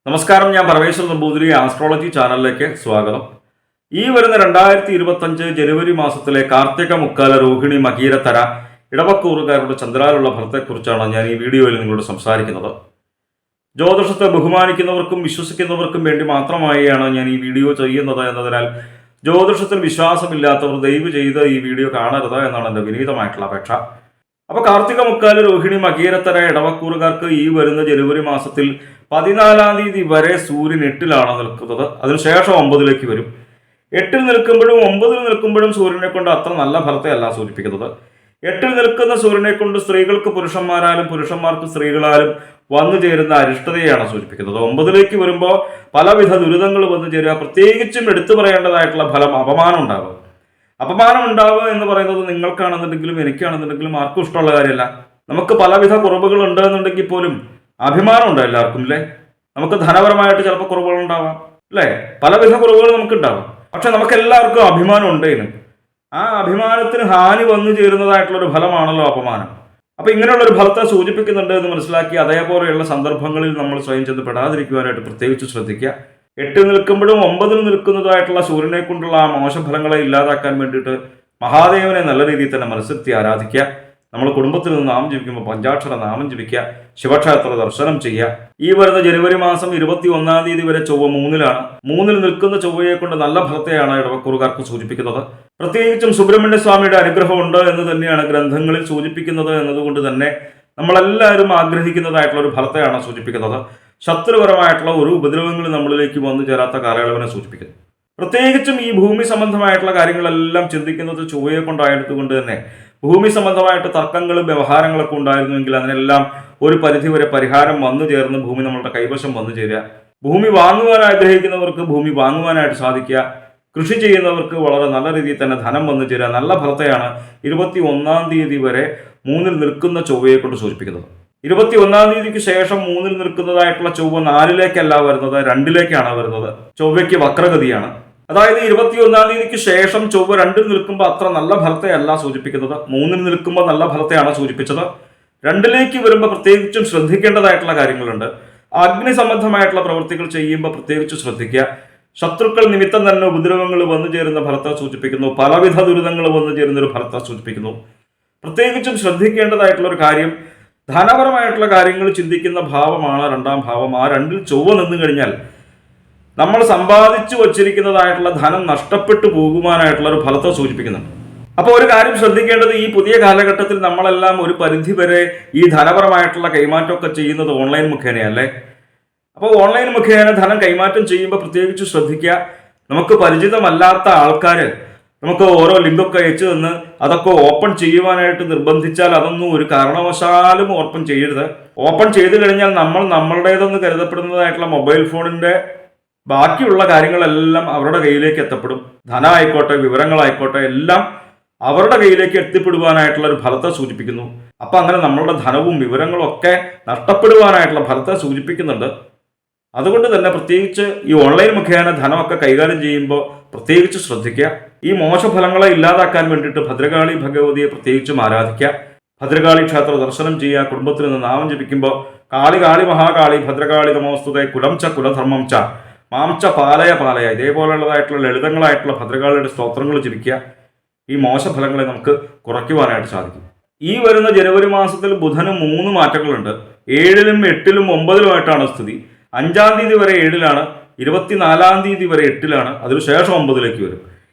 നമസ്കാരം, ഞാൻ പരമേശ്വർ നമ്പൂതിരി. ആസ്ട്രോളജി ചാനലിലേക്ക് സ്വാഗതം. ഈ വരുന്ന 2025 ജനുവരി മാസത്തിലെ കാർത്തിക മുക്കാല രോഹിണി മകീരത്തര ഇടവക്കൂറുകാരുടെ ചന്ദ്രാലുള്ള ഫലത്തെക്കുറിച്ചാണ് ഞാൻ ഈ വീഡിയോയിൽ നിങ്ങളോട് സംസാരിക്കുന്നത്. ജ്യോതിഷത്തെ ബഹുമാനിക്കുന്നവർക്കും വിശ്വസിക്കുന്നവർക്കും വേണ്ടി മാത്രമായാണ് ഞാൻ ഈ വീഡിയോ ചെയ്യുന്നത് എന്നതിനാൽ ജ്യോതിഷത്തിൽ വിശ്വാസമില്ലാത്തവർ ദയവ് ചെയ്ത് ഈ വീഡിയോ കാണരുത് എന്നാണ് എൻ്റെ വിനീതമായിട്ടുള്ള അപേക്ഷ. അപ്പോൾ കാർത്തിക മുക്കാല് രോഹിണി മകീരത്തര ഇടവക്കൂറുകാർക്ക് ഈ വരുന്ന ജനുവരി മാസത്തിൽ 14-ാം തീയതി വരെ സൂര്യൻ 8-ലാണ് നിൽക്കുന്നത്. അതിനുശേഷം 9-ലേക്ക് വരും. 8-ൽ നിൽക്കുമ്പോഴും 9-ൽ നിൽക്കുമ്പോഴും സൂര്യനെ കൊണ്ട് അത്ര നല്ല ഫലത്തെ അല്ല സൂചിപ്പിക്കുന്നത്. 8-ൽ നിൽക്കുന്ന സൂര്യനെ കൊണ്ട് സ്ത്രീകൾക്ക് പുരുഷന്മാരാലും പുരുഷന്മാർക്ക് സ്ത്രീകളാലും വന്നു ചേരുന്ന അരിഷ്ടതയാണ് സൂചിപ്പിക്കുന്നത്. 9-ലേക്ക് വരുമ്പോൾ പലവിധ ദുരിതങ്ങൾ വന്നു ചേരുക, പ്രത്യേകിച്ചും എടുത്തു പറയേണ്ടതായിട്ടുള്ള ഫലം അപമാനം ഉണ്ടാവുക. അപമാനം ഉണ്ടാവുക എന്ന് പറയുന്നത് നിങ്ങൾക്കാണെന്നുണ്ടെങ്കിലും എനിക്കാണെന്നുണ്ടെങ്കിലും ആർക്കും ഇഷ്ടമുള്ള കാര്യമല്ല. നമുക്ക് പലവിധ കുറവുകൾ ഉണ്ട് എന്നുണ്ടെങ്കിൽ പോലും അഭിമാനം ഉണ്ടോ എല്ലാവർക്കും അല്ലേ? നമുക്ക് ധനപരമായിട്ട് ചിലപ്പോൾ കുറവുകൾ ഉണ്ടാവാം അല്ലേ? പലവിധ കുറവുകൾ നമുക്ക് ഉണ്ടാവാം. പക്ഷെ നമുക്ക് എല്ലാവർക്കും അഭിമാനം ഉണ്ടേനും ആ അഭിമാനത്തിന് ഹാനി വന്നു ചേരുന്നതായിട്ടുള്ളൊരു ഫലമാണല്ലോ അപമാനം. അപ്പൊ ഇങ്ങനെയുള്ളൊരു ഫലത്തെ സൂചിപ്പിക്കുന്നുണ്ട് എന്ന് മനസ്സിലാക്കി അതേപോലെയുള്ള സന്ദർഭങ്ങളിൽ നമ്മൾ സ്വയം ചെന്ന് പെടാതിരിക്കുവാനായിട്ട് പ്രത്യേകിച്ച് ശ്രദ്ധിക്കുക. 8-ൽ നിൽക്കുമ്പോഴും 9-ൽ നിൽക്കുന്നതായിട്ടുള്ള സൂര്യനെ കൊണ്ടുള്ള ആ മോശഫലങ്ങളെ ഇല്ലാതാക്കാൻ വേണ്ടിയിട്ട് മഹാദേവനെ നല്ല രീതിയിൽ തന്നെ മനസ്സിരുത്തി ആരാധിക്കുക. നമ്മൾ കുടുംബത്തിൽ നിന്ന് നാമം ജപിക്കുമ്പോൾ പഞ്ചാക്ഷര നാമം ജപിക്കുക, ശിവക്ഷേത്ര ദർശനം ചെയ്യുക. ഈ വരുന്ന ജനുവരി മാസം 21-ാം തീയതി വരെ ചൊവ്വ 3-ലാണ്. 3-ൽ നിൽക്കുന്ന ചൊവ്വയെ കൊണ്ട് നല്ല ഫലത്തെയാണ് ഇടവക്കൂറുകാർക്ക് സൂചിപ്പിക്കുന്നത്. പ്രത്യേകിച്ചും സുബ്രഹ്മണ്യ സ്വാമിയുടെ അനുഗ്രഹമുണ്ട് എന്ന് തന്നെയാണ് ഗ്രന്ഥങ്ങളിൽ സൂചിപ്പിക്കുന്നത് എന്നതുകൊണ്ട് തന്നെ നമ്മളെല്ലാവരും ആഗ്രഹിക്കുന്നതായിട്ടുള്ള ഒരു ഫലത്തെയാണ് സൂചിപ്പിക്കുന്നത്. ശത്രുപരമായിട്ടുള്ള ഒരു ഉപദ്രവങ്ങൾ നമ്മളിലേക്ക് വന്നു ചേരാത്ത കാലയളവിനെ സൂചിപ്പിക്കുന്നു. പ്രത്യേകിച്ചും ഈ ഭൂമി സംബന്ധമായിട്ടുള്ള കാര്യങ്ങളെല്ലാം ചിന്തിക്കുന്നത് ചൊവ്വയെ കൊണ്ടായതുകൊണ്ട് തന്നെ ഭൂമി സംബന്ധമായിട്ട് തർക്കങ്ങളും വ്യവഹാരങ്ങളൊക്കെ ഉണ്ടായിരുന്നുവെങ്കിൽ അതിനെല്ലാം ഒരു പരിധിവരെ പരിഹാരം വന്നു ചേർന്ന് ഭൂമി നമ്മളുടെ കൈവശം വന്നു ചേരുക. ഭൂമി വാങ്ങുവാൻ ആഗ്രഹിക്കുന്നവർക്ക് ഭൂമി വാങ്ങുവാനായിട്ട് സാധിക്കുക. കൃഷി ചെയ്യുന്നവർക്ക് വളരെ നല്ല രീതിയിൽ തന്നെ ധനം വന്നു ചേരുക. നല്ല ഫലത്തെയാണ് 21-ാം തീയതി വരെ 3-ൽ നിൽക്കുന്ന ചൊവ്വയെ കൊണ്ട് സൂചിപ്പിക്കുന്നത്. 21-ാം തീയതിക്ക് ശേഷം 3-ൽ നിൽക്കുന്നതായിട്ടുള്ള ചൊവ്വ 4-ലേക്കല്ല വരുന്നത്, 2-ലേക്കാണ് വരുന്നത്. ചൊവ്വയ്ക്ക് വക്രഗതിയാണ്. അതായത് 21-ാം തീയതിക്ക് ശേഷം ചൊവ്വ 2-ൽ നിൽക്കുമ്പോൾ അത്ര നല്ല ഫലത്തെ അല്ല സൂചിപ്പിക്കുന്നത്. 3-ൽ നിൽക്കുമ്പോൾ നല്ല ഫലത്തെയാണ് സൂചിപ്പിച്ചത്. 2-ലേക്ക് വരുമ്പോൾ പ്രത്യേകിച്ചും ശ്രദ്ധിക്കേണ്ടതായിട്ടുള്ള കാര്യങ്ങളുണ്ട്. അഗ്നി സംബന്ധമായിട്ടുള്ള പ്രവൃത്തികൾ ചെയ്യുമ്പോൾ പ്രത്യേകിച്ച് ശ്രദ്ധിക്കുക. ശത്രുക്കൾ നിമിത്തം തന്നെ ഉപദ്രവങ്ങൾ വന്നു ചേരുന്ന ഫലത്തെ സൂചിപ്പിക്കുന്നു. പലവിധ ദുരിതങ്ങൾ വന്നു ചേരുന്ന ഒരു ഫലത്തെ സൂചിപ്പിക്കുന്നു. പ്രത്യേകിച്ചും ശ്രദ്ധിക്കേണ്ടതായിട്ടുള്ള ഒരു കാര്യം, ധനപരമായിട്ടുള്ള കാര്യങ്ങൾ ചിന്തിക്കുന്ന ഭാവമാണ് 2-ാം ഭാവം. ആ 2-ൽ ചൊവ്വ നിന്നു കഴിഞ്ഞാൽ നമ്മൾ സമ്പാദിച്ചു വച്ചിരിക്കുന്നതായിട്ടുള്ള ധനം നഷ്ടപ്പെട്ടു പോകുവാനായിട്ടുള്ള ഒരു ഫലത്തെ സൂചിപ്പിക്കുന്നുണ്ട്. അപ്പോൾ ഒരു കാര്യം ശ്രദ്ധിക്കേണ്ടത്, ഈ പുതിയ കാലഘട്ടത്തിൽ നമ്മളെല്ലാം ഒരു പരിധി വരെ ഈ ധനപരമായിട്ടുള്ള കൈമാറ്റമൊക്കെ ചെയ്യുന്നത് ഓൺലൈൻ മുഖേനയല്ലേ. അപ്പോൾ ഓൺലൈൻ മുഖേന ധനം കൈമാറ്റം ചെയ്യുമ്പോൾ പ്രത്യേകിച്ച് ശ്രദ്ധിക്കുക. നമുക്ക് പരിചിതമല്ലാത്ത ആൾക്കാർ നമുക്ക് ഓരോ ലിങ്കൊക്കെ അയച്ചു തന്ന് അതൊക്കെ ഓപ്പൺ ചെയ്യുവാനായിട്ട് നിർബന്ധിച്ചാൽ അതൊന്നും ഒരു കാരണവശാലും ഓപ്പൺ ചെയ്യരുത്. ഓപ്പൺ ചെയ്തു കഴിഞ്ഞാൽ നമ്മളുടേതെന്ന് കരുതപ്പെടുന്നതായിട്ടുള്ള മൊബൈൽ ഫോണിന്റെ ബാക്കിയുള്ള കാര്യങ്ങളെല്ലാം അവരുടെ കയ്യിലേക്ക് എത്തപ്പെടും. ധനമായിക്കോട്ടെ വിവരങ്ങളായിക്കോട്ടെ എല്ലാം അവരുടെ കയ്യിലേക്ക് എത്തിപ്പെടുവാനായിട്ടുള്ള ഒരു ഫലത്തെ സൂചിപ്പിക്കുന്നു. അപ്പൊ അങ്ങനെ നമ്മളുടെ ധനവും വിവരങ്ങളും ഒക്കെ നഷ്ടപ്പെടുവാനായിട്ടുള്ള ഫലത്തെ സൂചിപ്പിക്കുന്നുണ്ട്. അതുകൊണ്ട് തന്നെ പ്രത്യേകിച്ച് ഈ ഓൺലൈൻ മുഖേന ധനമൊക്കെ കൈകാര്യം ചെയ്യുമ്പോൾ പ്രത്യേകിച്ച് ശ്രദ്ധിക്കുക. ഈ മോശഫലങ്ങളെ ഇല്ലാതാക്കാൻ വേണ്ടിയിട്ട് ഭദ്രകാളി ഭഗവതിയെ പ്രത്യേകിച്ചും ആരാധിക്കുക. ഭദ്രകാളി ക്ഷേത്ര ദർശനം ചെയ്യുക. കുടുംബത്തിൽ നിന്ന് നാമം ജപിക്കുമ്പോൾ കാളി കാളി മഹാകാളി ഭദ്രകാളി നമോസ്തുതേ കുലം ച കുലധർമ്മം ച മാംച പാലയ പാലയ, ഇതേപോലുള്ളതായിട്ടുള്ള ലളിതങ്ങളായിട്ടുള്ള ഭദ്രകാളിയുടെ സ്തോത്രങ്ങൾ ജപിക്കുക. ഈ മോശഫലങ്ങളെ നമുക്ക് കുറയ്ക്കുവാനായിട്ട് സാധിക്കും. ഈ വരുന്ന ജനുവരി മാസത്തിൽ ബുധന് 3 മാറ്റങ്ങളുണ്ട്. 7-ലും 8-ലും 9-ലുമായിട്ടാണ് സ്ഥിതി. 5-ാം തീയതി വരെ 7-ലാണ്, 24-ാം തീയതി വരെ 8-ലാണ്, അതിനുശേഷം 9-ലേക്ക് വരും.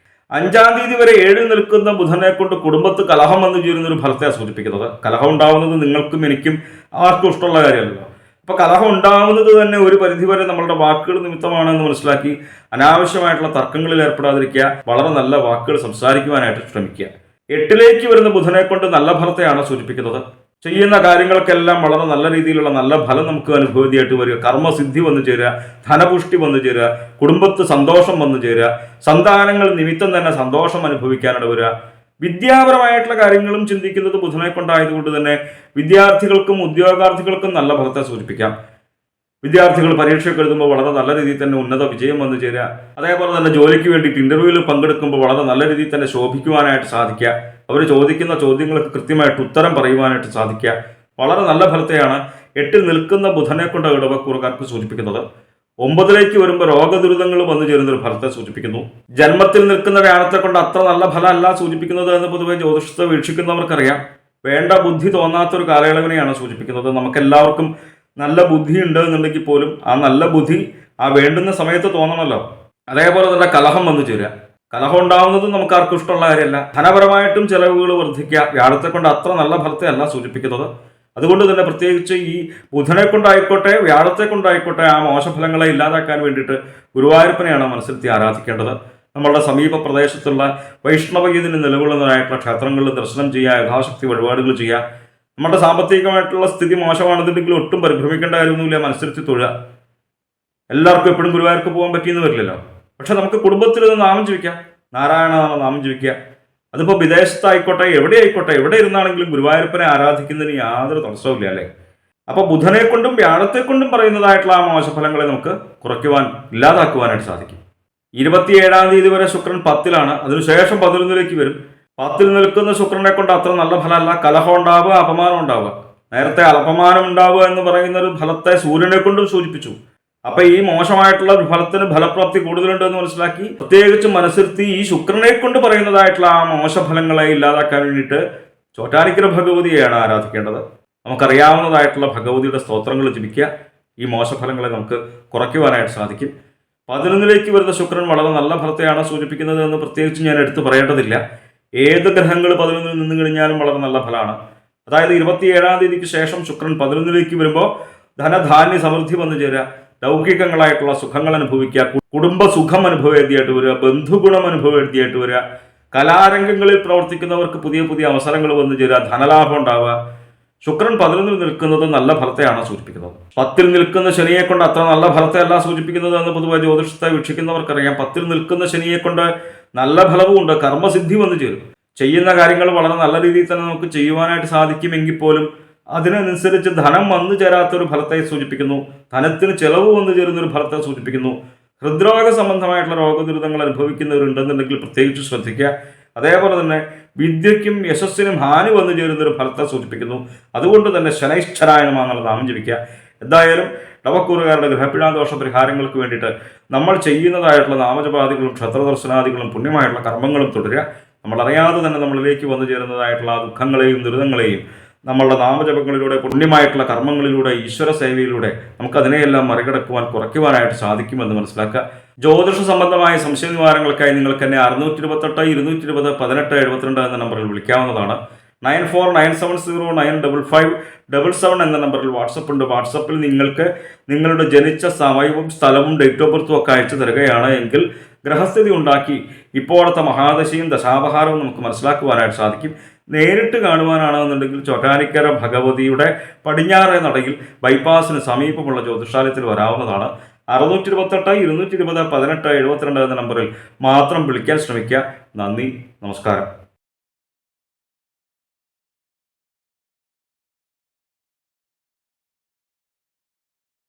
5-ാം തീയതി വരെ 7-ൽ നിൽക്കുന്ന ബുധനെ കൊണ്ട് കുടുംബത്ത് കലഹം വന്നു ചേരുന്ന ഒരു ഫലത്തെയാണ് സൂചിപ്പിക്കുന്നത്. കലഹം ഉണ്ടാവുന്നത് നിങ്ങൾക്കും എനിക്കും ആർക്കും ഇഷ്ടമുള്ള കാര്യമല്ലല്ലോ. അപ്പൊ കലഹം ഉണ്ടാവുന്നത് തന്നെ ഒരു പരിധിവരെ നമ്മളുടെ വാക്കുകൾ നിമിത്തമാണെന്ന് മനസ്സിലാക്കി അനാവശ്യമായിട്ടുള്ള തർക്കങ്ങളിൽ ഏർപ്പെടാതിരിക്കുക. വളരെ നല്ല വാക്കുകൾ സംസാരിക്കുവാനായിട്ട് ശ്രമിക്കുക. 8-ലേക്ക് വരുന്ന ബുധനെ കൊണ്ട് നല്ല ഫലത്തെയാണ് സൂചിപ്പിക്കുന്നത്. ചെയ്യുന്ന കാര്യങ്ങൾക്കെല്ലാം വളരെ നല്ല രീതിയിലുള്ള നല്ല ഫലം നമുക്ക് അനുഭവതിയായിട്ട് വരിക. കർമ്മസിദ്ധി വന്നു ചേരുക, ധനപുഷ്ടി വന്നു ചേരുക, കുടുംബത്ത് സന്തോഷം വന്നു ചേരുക, സന്താനങ്ങൾ നിമിത്തം തന്നെ സന്തോഷം അനുഭവിക്കാനായിട്ട് വരിക. വിദ്യാപരമായിട്ടുള്ള കാര്യങ്ങളും ചിന്തിക്കുന്നത് ബുധനെ കൊണ്ടായതുകൊണ്ട് തന്നെ വിദ്യാർത്ഥികൾക്കും ഉദ്യോഗാർത്ഥികൾക്കും നല്ല ഫലത്തെ സൂചിപ്പിക്കാം. വിദ്യാർത്ഥികൾ പരീക്ഷയൊക്കെ എഴുതുമ്പോൾ വളരെ നല്ല രീതിയിൽ തന്നെ ഉന്നത വിജയം വന്നു ചേരുക. അതേപോലെ തന്നെ ജോലിക്ക് വേണ്ടിയിട്ട് ഇന്റർവ്യൂവിൽ പങ്കെടുക്കുമ്പോൾ വളരെ നല്ല രീതിയിൽ തന്നെ ശോഭിക്കുവാനായിട്ട് സാധിക്കുക. അവർ ചോദിക്കുന്ന ചോദ്യങ്ങൾക്ക് കൃത്യമായിട്ട് ഉത്തരം പറയുവാനായിട്ട് സാധിക്കുക. വളരെ നല്ല ഫലത്തെയാണ് 8-ൽ നിൽക്കുന്ന ബുധനെ കൊണ്ട് ഇടവക്കൂറുകാർക്ക് സൂചിപ്പിക്കുന്നത്. 9ലേക്ക് വരുമ്പോൾ രോഗദുരിതങ്ങൾ വന്നു ചേരുന്ന ഒരു ഫലത്തെ സൂചിപ്പിക്കുന്നു. ജന്മത്തിൽ നിൽക്കുന്ന വ്യാഴത്തെ കൊണ്ട് അത്ര നല്ല ഫലമല്ല സൂചിപ്പിക്കുന്നത് എന്ന് പൊതുവെ ജ്യോതിഷത്തെ വീക്ഷിക്കുന്നവർക്കറിയാം. വേണ്ട ബുദ്ധി തോന്നാത്തൊരു കാലയളവിനെയാണ് സൂചിപ്പിക്കുന്നത്. നമുക്കെല്ലാവർക്കും നല്ല ബുദ്ധി ഉണ്ട് എന്നുണ്ടെങ്കിൽ പോലും ആ നല്ല ബുദ്ധി ആ വേണ്ടുന്ന സമയത്ത് തോന്നണമല്ലോ. അതേപോലെ തന്നെ കലഹം വന്നു ചേരുക. കലഹം ഉണ്ടാവുന്നതും നമുക്ക് ആർക്കും ഇഷ്ടമുള്ള കാര്യമല്ല. ധനപരമായിട്ടും ചെലവുകൾ വർദ്ധിക്കുക വ്യാഴത്തെ കൊണ്ട് അത്ര നല്ല ഫലത്തെ അല്ല സൂചിപ്പിക്കുന്നത്. അതുകൊണ്ട് തന്നെ പ്രത്യേകിച്ച് ഈ ബുധനെ കൊണ്ടായിക്കോട്ടെ വ്യാഴത്തെ കൊണ്ടായിക്കോട്ടെ ആ മോശഫലങ്ങളെ ഇല്ലാതാക്കാൻ വേണ്ടിയിട്ട് ഗുരുവായൂരപ്പനെയാണ് മനസ്സിലെത്തി ആരാധിക്കേണ്ടത്. നമ്മളുടെ സമീപ പ്രദേശത്തുള്ള വൈഷ്ണവഗീതിന് നിലകൊള്ളുന്നതായിട്ടുള്ള ക്ഷേത്രങ്ങളിൽ ദർശനം ചെയ്യുക, യഥാശക്തി വഴിപാടുകൾ ചെയ്യുക. നമ്മുടെ സാമ്പത്തികമായിട്ടുള്ള സ്ഥിതി മോശമാണെന്നുണ്ടെങ്കിൽ ഒട്ടും പരിഭ്രമിക്കേണ്ട കാര്യമൊന്നുമില്ല, മനസ്സിലെത്തി തൊഴുക. എല്ലാവർക്കും എപ്പോഴും ഗുരുവായൂർക്ക് പോകാൻ പറ്റിയെന്ന് വരില്ലല്ലോ. പക്ഷെ നമുക്ക് കുടുംബത്തിൽ നിന്ന് നാമം ജപിക്കാം, നാരായണ നാമം ജപിക്കുക. അതിപ്പോൾ വിദേശത്തായിക്കോട്ടെ എവിടെ ആയിക്കോട്ടെ, എവിടെ ഇരുന്നാണെങ്കിലും ഗുരുവായൂരപ്പനെ ആരാധിക്കുന്നതിന് യാതൊരു തടസ്സവും ഇല്ല അല്ലേ. അപ്പോൾ ബുധനെ കൊണ്ടും വ്യാഴത്തെ കൊണ്ടും പറയുന്നതായിട്ടുള്ള ആ മോശഫലങ്ങളെ നമുക്ക് കുറയ്ക്കുവാൻ, ഇല്ലാതാക്കുവാനായിട്ട് സാധിക്കും. 27-ാം തീയതി വരെ ശുക്രൻ 10-ലാണ്, അതിനുശേഷം 11-ലേക്ക് വരും. 10-ൽ നിൽക്കുന്ന ശുക്രനെ കൊണ്ട് അത്ര നല്ല ഫലമല്ല. കലഹം ഉണ്ടാവുക, അപമാനം ഉണ്ടാവുക. നേരത്തെ അപമാനം ഉണ്ടാവുക എന്ന് പറയുന്ന ഒരു ഫലത്തെ സൂര്യനെ കൊണ്ടും സൂചിപ്പിച്ചു. അപ്പൊ ഈ മോശമായിട്ടുള്ള ഫലത്തിന് ഫലപ്രാപ്തി കൂടുതലുണ്ട് എന്ന് മനസ്സിലാക്കി പ്രത്യേകിച്ച് മനസ്സിരുത്തി ഈ ശുക്രനെ കൊണ്ട് പറയുന്നതായിട്ടുള്ള ആ മോശഫലങ്ങളെ ഇല്ലാതാക്കാൻ വേണ്ടിയിട്ട് ചോറ്റാനിക്കര ഭഗവതിയെയാണ് ആരാധിക്കേണ്ടത്. നമുക്കറിയാവുന്നതായിട്ടുള്ള ഭഗവതിയുടെ സ്തോത്രങ്ങൾ ജപിക്കുക. ഈ മോശഫലങ്ങളെ നമുക്ക് കുറയ്ക്കുവാനായിട്ട് സാധിക്കും. 11-ലേക്ക് വരുന്ന ശുക്രൻ വളരെ നല്ല ഫലത്തെയാണ് സൂചിപ്പിക്കുന്നത് എന്ന് പ്രത്യേകിച്ച് ഞാൻ എടുത്തു പറയേണ്ടതില്ല. ഏത് ഗ്രഹങ്ങൾ 11-ൽ നിന്ന് കഴിഞ്ഞാലും വളരെ നല്ല ഫലമാണ്. അതായത് 27-ാം തീയതിക്ക് ശേഷം ശുക്രൻ 11-ലേക്ക് വരുമ്പോൾ ധനധാന്യ സമൃദ്ധി വന്നു ചേരുക, ലൗകികങ്ങളായിട്ടുള്ള സുഖങ്ങൾ അനുഭവിക്കുക, കുടുംബ സുഖം അനുഭവേദ്യമായിട്ട് വരിക, ബന്ധുഗുണം അനുഭവേദ്യമായിട്ട് വരിക, കലാരംഗങ്ങളിൽ പ്രവർത്തിക്കുന്നവർക്ക് പുതിയ പുതിയ അവസരങ്ങൾ വന്നു ചേരുക, ധനലാഭം ഉണ്ടാവുക. ശുക്രൻ 11-ൽ നിൽക്കുന്നത് നല്ല ഫലത്തെയാണ് സൂചിപ്പിക്കുന്നത്. 10-ൽ നിൽക്കുന്ന ശനിയെ കൊണ്ട് അത്ര നല്ല ഫലത്തെ അല്ല സൂചിപ്പിക്കുന്നത് എന്ന് പൊതുവെ ജ്യോതിഷത്തെ വീക്ഷിക്കുന്നവർക്കറിയാം. 10-ൽ നിൽക്കുന്ന ശനിയെ കൊണ്ട് നല്ല ഫലവുമുണ്ട്, കർമ്മസിദ്ധി വന്നു ചേരും. ചെയ്യുന്ന കാര്യങ്ങൾ വളരെ നല്ല രീതിയിൽ തന്നെ നമുക്ക് ചെയ്യുവാനായിട്ട് സാധിക്കുമെങ്കിൽ പോലും അതിനനുസരിച്ച് ധനം വന്നു ചേരാത്തൊരു ഫലത്തെ സൂചിപ്പിക്കുന്നു. ധനത്തിന് ചെലവ് വന്നു ചേരുന്നൊരു ഫലത്തെ സൂചിപ്പിക്കുന്നു. ഹൃദ്രോഗ സംബന്ധമായിട്ടുള്ള രോഗദുരിതങ്ങൾ അനുഭവിക്കുന്നവരുണ്ടെന്നുണ്ടെങ്കിൽ പ്രത്യേകിച്ച് ശ്രദ്ധിക്കുക. അതേപോലെ തന്നെ വിദ്യയ്ക്കും യശസ്സിനും ഹാനി വന്നു ചേരുന്നൊരു ഫലത്തെ സൂചിപ്പിക്കുന്നു. അതുകൊണ്ട് തന്നെ ശനൈശ്വരായ നമഃ എന്നുള്ള നാമം ജപിക്കുക. എന്തായാലും നവക്കൂറുകാരുടെ ഗ്രഹപിഴാദോഷ പരിഹാരങ്ങൾക്ക് വേണ്ടിയിട്ട് നമ്മൾ ചെയ്യുന്നതായിട്ടുള്ള നാമജപാദികളും ക്ഷേത്രദർശനാദികളും പുണ്യമായിട്ടുള്ള കർമ്മങ്ങളും തുടരുക. നമ്മളറിയാതെ തന്നെ നമ്മളിലേക്ക് വന്നു ചേരുന്നതായിട്ടുള്ള ആ ദുഃഖങ്ങളെയും ദുരിതങ്ങളെയും നമ്മളുടെ നാമജപങ്ങളിലൂടെ, പുണ്യമായിട്ടുള്ള കർമ്മങ്ങളിലൂടെ, ഈശ്വര സേവയിലൂടെ നമുക്കതിനെയെല്ലാം മറികടക്കുവാൻ, കുറയ്ക്കുവാനായിട്ട് സാധിക്കുമെന്ന് മനസ്സിലാക്കുക. ജ്യോതിഷ സംബന്ധമായ സംശയ നിവാരണങ്ങൾക്കായി നിങ്ങൾക്ക് എന്നെ 628 220 1872 എന്ന നമ്പറിൽ വിളിക്കാവുന്നതാണ്. 9497095577 എന്ന നമ്പറിൽ വാട്സപ്പ് ഉണ്ട്. വാട്സപ്പിൽ നിങ്ങൾക്ക് നിങ്ങളുടെ ജനിച്ച സമയവും സ്ഥലവും ഡേറ്റ് ഓഫ് ബർത്തും ഒക്കെ അയച്ചു തരികയാണ് എങ്കിൽ ഗ്രഹസ്ഥിതി ഉണ്ടാക്കി ഇപ്പോഴത്തെ മഹാദശയും ദശാപഹാരവും നമുക്ക് മനസ്സിലാക്കുവാനായിട്ട് സാധിക്കും. നേരിട്ട് കാണുവാനാണെന്നുണ്ടെങ്കിൽ ചോറ്റാനിക്കര ഭഗവതിയുടെ പടിഞ്ഞാറേ നടയിൽ ബൈപ്പാസിന് സമീപമുള്ള ജ്യോതിഷാലയത്തിൽ വരാവുന്നതാണ്. 628 220 1872 എന്ന നമ്പറിൽ മാത്രം വിളിക്കാൻ ശ്രമിക്കുക. നന്ദി, നമസ്കാരം.